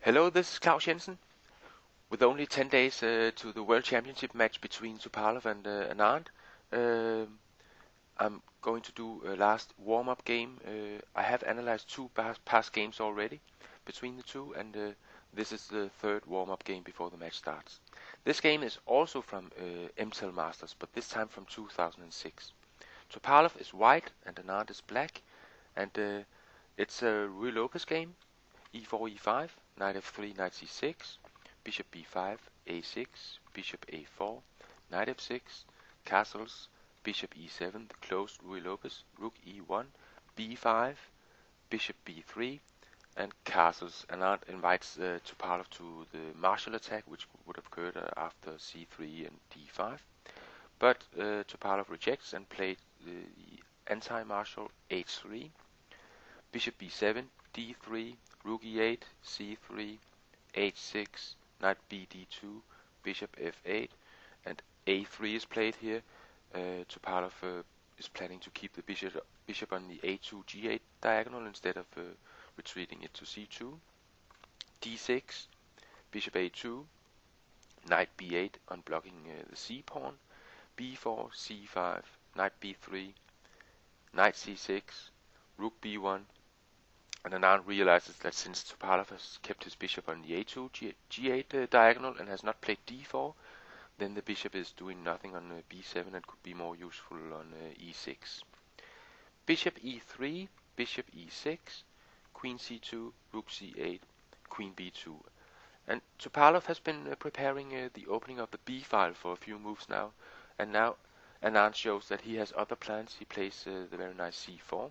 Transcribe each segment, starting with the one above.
Hello, this is Claus Jensen. With only 10 days to the World Championship match between Topalov and Anand, I'm going to do a last warm-up game. I have analyzed two past games already between the two, and this is the third warm-up game before the match starts. This game is also from MTel Masters, but this time from 2006. Topalov is white and Anand is black, and it's a Ruy Lopez game. e4, e5, knight f3, knight c6, bishop b5, a6, bishop a4, knight f6, castles, bishop e7, the closed Ruy Lopez, rook e1, b5, bishop b3, and castles. Anand invites Topalov to the martial attack, which would have occurred after c3 and d5. But Topalov rejects and played the anti-martial h3, bishop b7, d3, rook e8, c3, h6, knight bd2, bishop f8, and a3 is played here. Topalov is planning to keep the bishop on the a2 g8 diagonal instead of retreating it to c2. d6, bishop a2, knight b8 unblocking the c pawn, b4, c5, knight b3, knight c6, rook b1. And Anand realizes that since Topalov has kept his bishop on the a2 g8 diagonal and has not played d4, then the bishop is doing nothing on b7 and could be more useful on e6. Bishop e3, bishop e6, queen c2, rook c8, queen b2. And Topalov has been preparing the opening of the b file for a few moves now, and now Anand shows that he has other plans. He plays the very nice c4,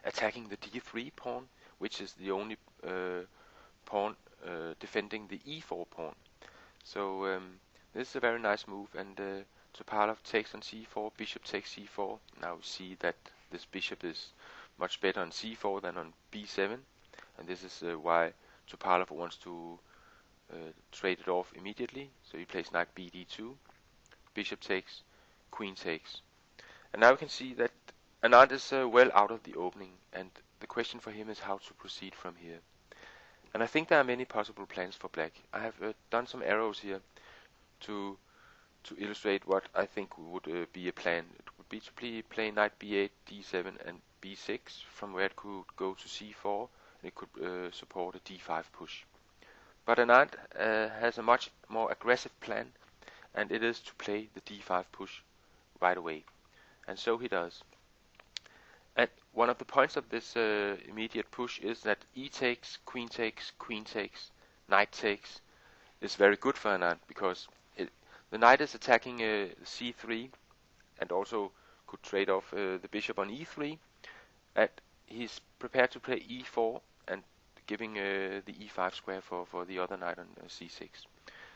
attacking the d3 pawn, which is the only pawn defending the e4 pawn. So this is a very nice move, and Topalov takes on c4, bishop takes c4. Now we see that this bishop is much better on c4 than on b7, and this is why Topalov wants to trade it off immediately. So he plays knight bd2, bishop takes, queen takes. And now we can see that Anand is well out of the opening, and the question for him is how to proceed from here. And I think there are many possible plans for black. I have done some arrows here to illustrate what I think would be a plan. It would be to play knight b8, d7, and b6, from where it could go to c4, and it could support a d5 push. But Anand has a much more aggressive plan, and it is to play the d5 push right away. And so he does. And one of the points of this immediate push is that e takes, queen takes, knight takes is very good for Anand, because the knight is attacking c3 and also could trade off the bishop on e3, and he's prepared to play e4 and giving the e5 square for the other knight on c6.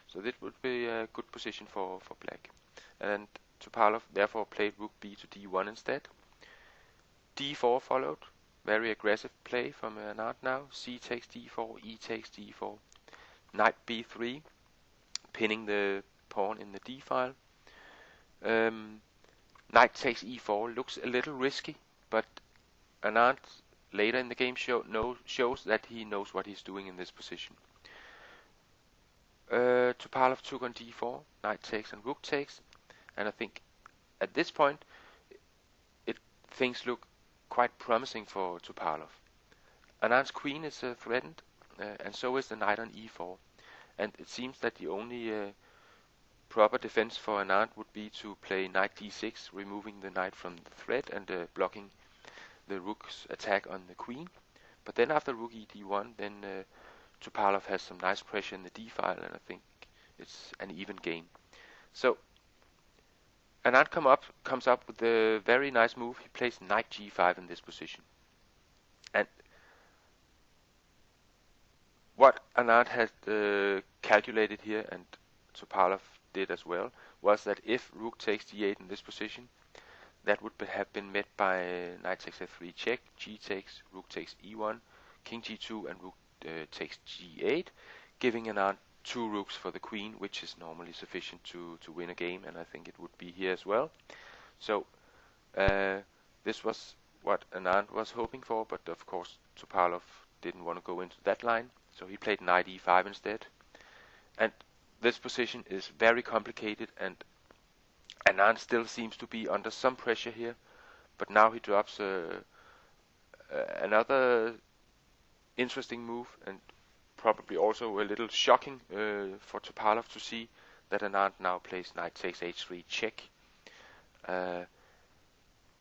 So this would be a good position for black. And Topalov therefore played rook b to d1 instead. d4 followed, very aggressive play from Anand now. c takes d4, e takes d4, knight b3, pinning the pawn in the d file. Knight takes e4 looks a little risky, but Anand later in the game shows that he knows what he's doing in this position. Topalov took on d4, knight takes and rook takes, and I think at this point things look quite promising for Topalov. Anand's queen is threatened, and so is the knight on e4, and it seems that the only proper defense for Anand would be to play knight d6, removing the knight from the threat and blocking the rook's attack on the queen. But then after rook e d1, then Topalov has some nice pressure in the d file, and I think it's an even game. So Anand comes up with a very nice move. He plays knight g5 in this position. And what Anand had calculated here, and Topalov did as well, was that if rook takes d8 in this position, that would have been met by knight takes f3 check, g takes, rook takes e1, king g2, and rook takes g8, giving Anand 2 rooks for the queen, which is normally sufficient to win a game, and I think it would be here as well. So this was what Anand was hoping for, but of course Topalov didn't want to go into that line, so he played knight e5 instead. And this position is very complicated, and Anand still seems to be under some pressure here, but now he drops another interesting move, and probably also a little shocking for Topalov to see that Anand now plays knight takes h3 check.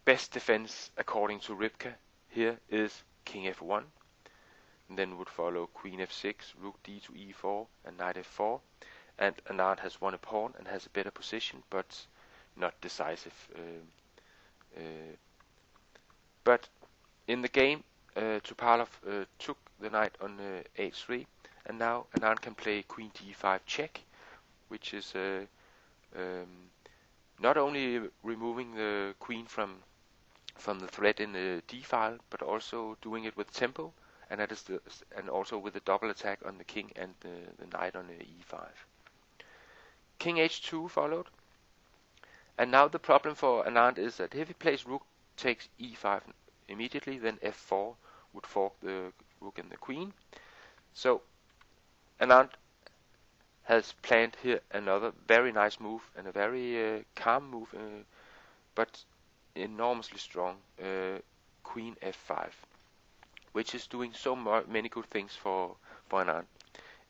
Best defense according to Rybka here is king f1, and then would follow queen f6, rook d to e4, and knight f4. And Anand has won a pawn and has a better position, but not decisive. But in the game, Topalov took the knight on h3, and now Anand can play queen d5 check, which is not only removing the queen from the thread in the d file, but also doing it with tempo, and that is and also with a double attack on the king and the knight on the e5. King h2 followed, and now the problem for Anand is that if he plays rook takes e5 immediately, then f4 would fork the rook and the queen. So Anand has planned here another very nice move, and a very calm move, but enormously strong, queen f5, which is doing so many good things for Anand.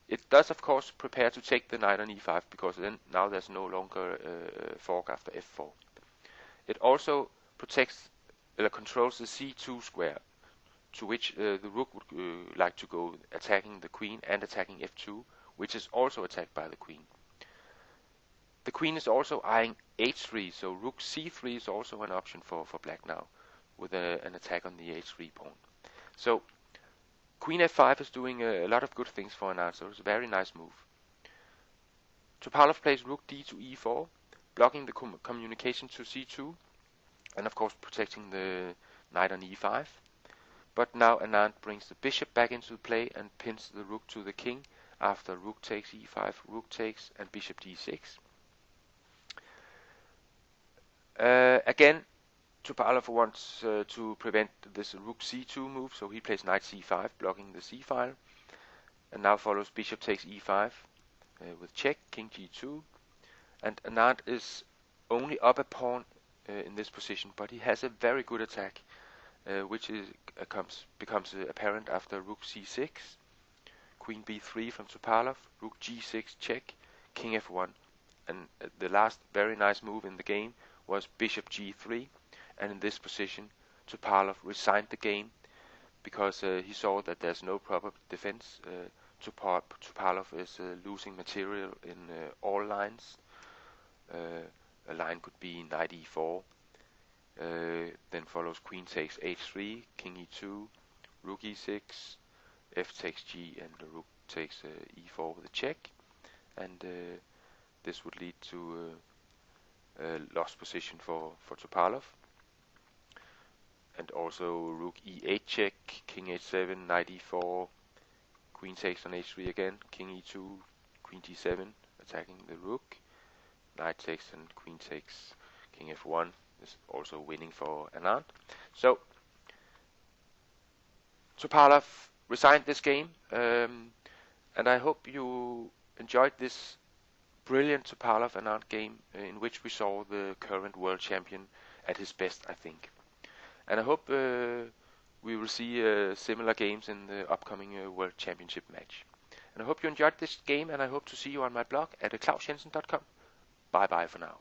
It does, of course, prepare to take the knight on e5, because then now there's no longer fork after f4. It also protects, controls the c2 square, to which the rook would like to go, attacking the queen and attacking f2, which is also attacked by the queen. The queen is also eyeing h3, so rook c3 is also an option for black now, with an attack on the h3 pawn. So queen f5 is doing a lot of good things for Anand, so it's a very nice move. Topalov plays rook d to e4, blocking the communication to c2, and of course protecting the knight on e5. But now Anand brings the bishop back into play and pins the rook to the king after rook takes e5, rook takes, and bishop d6. Again, Topalov wants to prevent this rook c2 move, so he plays knight c5, blocking the c file, and now follows bishop takes e5 with check, king g2, and Anand is only up a pawn in this position, but he has a very good attack, which becomes apparent after rook c6, queen b3 from Topalov, rook g6 check, king f1, and the last very nice move in the game was bishop g3, and in this position Topalov resigned the game because he saw that there's no proper defense. Topalov is losing material in all lines. A line could be knight e4, then follows queen takes h3, king e2, rook e6, f takes g, and the rook takes e4 with a check, and this would lead to lost position for Topalov. And also rook e8 check, king h7, knight e4, queen takes on h3 again, king e2, queen d7, attacking the rook, knight takes and queen takes, king f1 is also winning for Anand. So Topalov resigned this game, and I hope you enjoyed this brilliant Topalov-Anand game in which we saw the current world champion at his best, I think. And I hope we will see similar games in the upcoming World Championship match. And I hope you enjoyed this game, and I hope to see you on my blog at clausjensen.com. Bye bye for now.